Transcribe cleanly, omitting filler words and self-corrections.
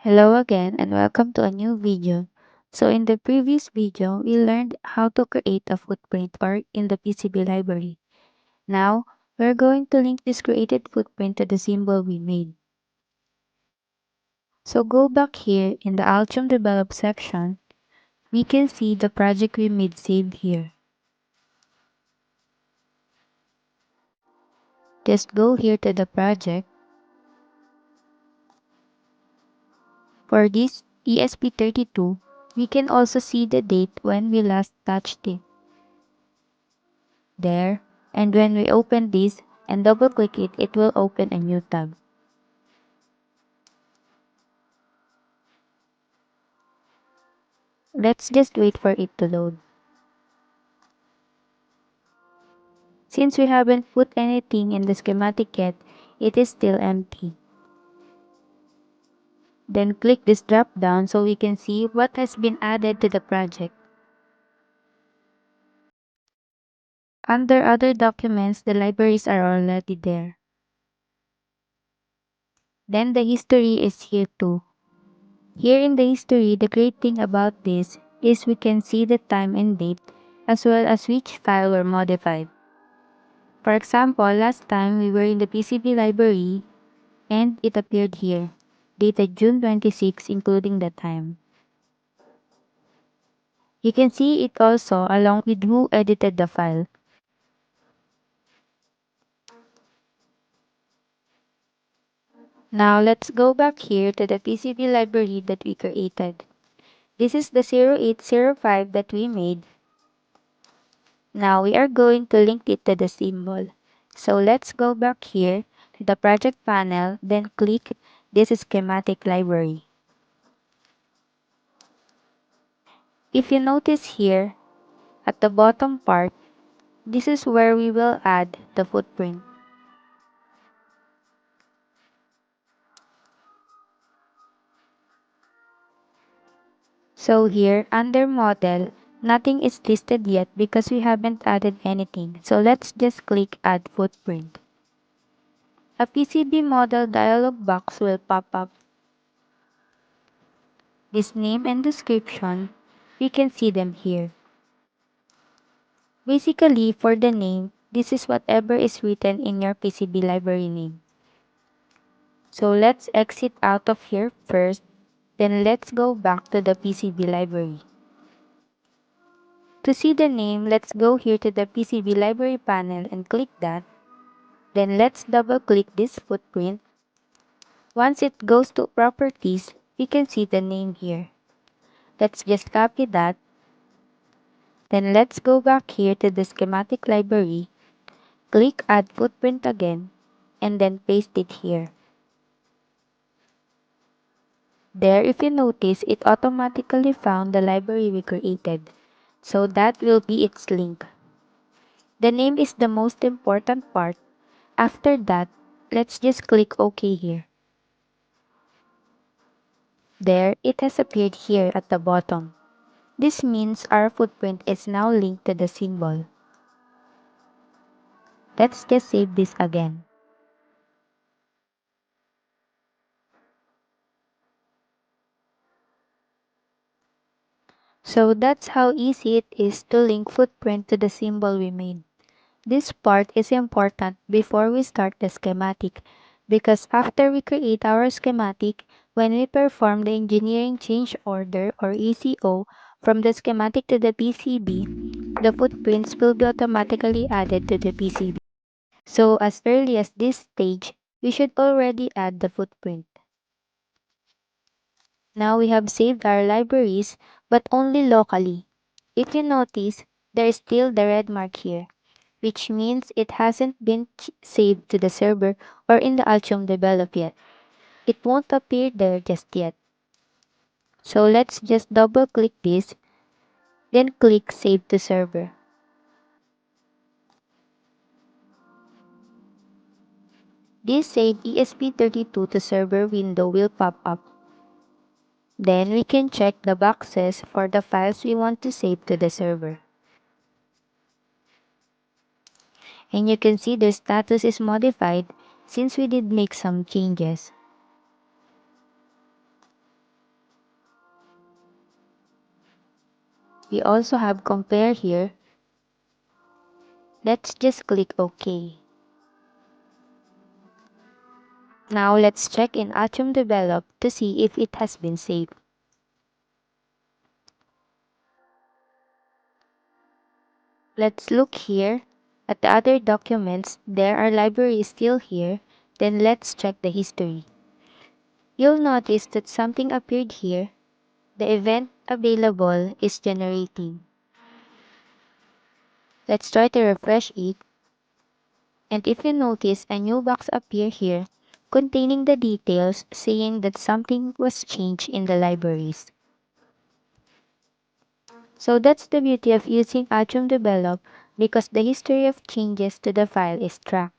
Hello again and welcome to a new video. So in the previous video, we learned how to create a footprint or in the PCB library. Now, we're going to link this created footprint to the symbol we made. So go back here in the Altium Develop section, we can see the project we made saved here. Just go here to the project. For this ESP32, we can also see the date when we last touched it. There, and when we open this and double click it, it will open a new tab. Let's just wait for it to load. Since we haven't put anything in the schematic yet, it is still empty. Then click this drop down so we can see what has been added to the project. Under other documents, the libraries are already there. Then the history is here too. Here in the history, the great thing about this is we can see the time and date as well as which file were modified. For example, last time we were in the PCB library and it appeared here, dated June 26, including the time. You can see it also along with who edited the file. Now let's go back here to the PCB library that we created. This is the 0805 that we made. Now we are going to link it to the symbol. So let's go back here to the project panel, then click this schematic library. If you notice here, at the bottom part, this is where we will add the footprint. So here, under model, nothing is listed yet because we haven't added anything. So let's just click add footprint. A PCB model dialog box will pop up. This name and description, we can see them here. Basically, for the name, this is whatever is written in your PCB library name. So let's exit out of here first, then let's go back to the PCB library. To see the name, let's go here to the PCB library panel and click that. Then let's double click this footprint. Once it goes to properties, we can see the name here. Let's just copy that. Then let's go back here to the schematic library, click add footprint again, and then paste it here. There, if you notice, it automatically found the library we created. So that will be its link. The name is the most important part. After that, let's just click OK here. There, it has appeared here at the bottom. This means our footprint is now linked to the symbol. Let's just save this again. So that's how easy it is to link footprint to the symbol we made. This part is important before we start the schematic because after we create our schematic, when we perform the engineering change order or ECO from the schematic to the PCB, the footprints will be automatically added to the PCB. So as early as this stage, we should already add the footprint. Now we have saved our libraries, but only locally. If you notice, there is still the red mark here, which means it hasn't been saved to the server or in the Altium Develop yet. It won't appear there just yet. So let's just double click this, then click Save to Server. This Save ESP32 to Server window will pop up. Then we can check the boxes for the files we want to save to the server. And you can see the status is modified since we did make some changes. We also have compare here. Let's just click OK. Now let's check in Altium Develop to see if it has been saved. Let's look here at the other documents. There are libraries still here. Then let's check the history. You'll notice that something appeared here. The event available is generating. Let's try to refresh it. And if you notice, a new box appear here containing the details saying that something was changed in the libraries. So that's the beauty of using Altium Develop because the history of changes to the file is tracked.